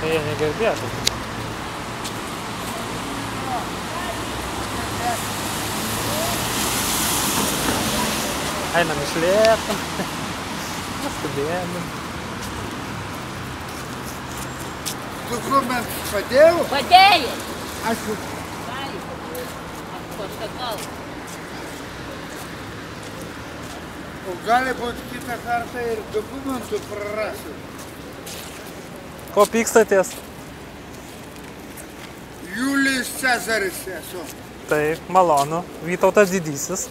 Jie negirdėtų. Einam iš lėto. Neskubėjom. Dokumentus padėjau? Padėjai. Ačiū. Aš pasakau. O gali būti kitą kartą ir dokumentų prarasiu. Ko pykstatės? Julijus Cezaris esu. Tai malonu. Vytautas didysis.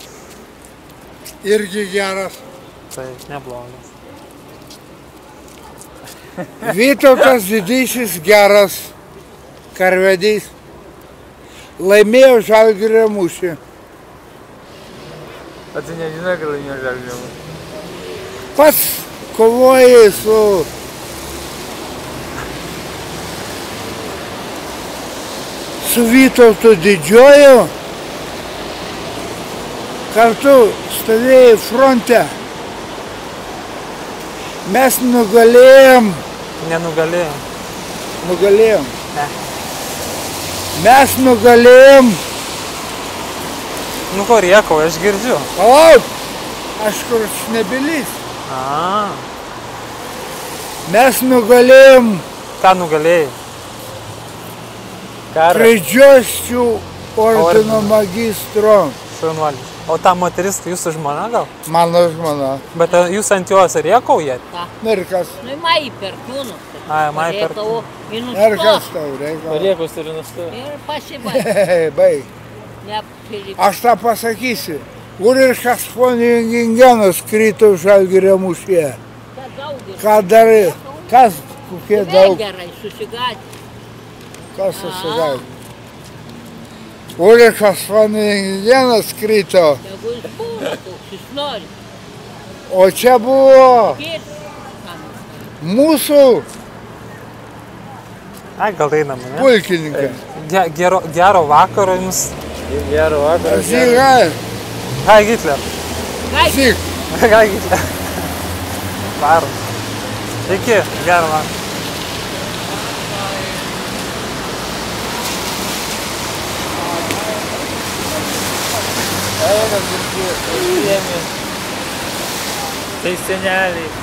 Irgi geras. Tai neblogas. Vytautas didysis geras karvedys. Laimėjo Žalgirio mūšį. A tu nežinai, kad laimėjo Žalgirio mūšį? Pats kovojai su Vytautu Didžiuoju. Kartu stovėjai fronte. Mes nugalėjom. Nenugalėjom. Nugalėjom. Ne. Mes nugalėjom. Nu ko riekau, aš girdžiu. Palauk, aš kur šnebelys. A. Mes nugalėjom Ką nugalėjai? Karą. Kraidžiosčių ordino magistro. Šaunuolis. O ta moteris, tai jūsų žmona gal? Mano žmona. Bet jūs ant jos riekaujat? Na ir kas? Nu, mai per kūnus. Ai, mai per Ir kas tau reikia? Paliekos ir nustoja. Ir pasibaigė. Baig. Aš tą pasakysiu. Ulrichas von Jungingenas krito Žalgirio mūšyje. Ką darai? Kas? Kokie daug? Gerai, susigadė. Kas susigadė? Ulrichas von Jungingenas krito. Jeigu jis buvo toks, jis nori. O čia buvo mūsų Ai, gal einam, ne? pulkininkai. Gero vakaro jums. Gero vakaro. Zygai. Gai Hitler. Zyg. Gai Hitler. Varom. Iki, gero vakaro. Einam visi, tai seneliai.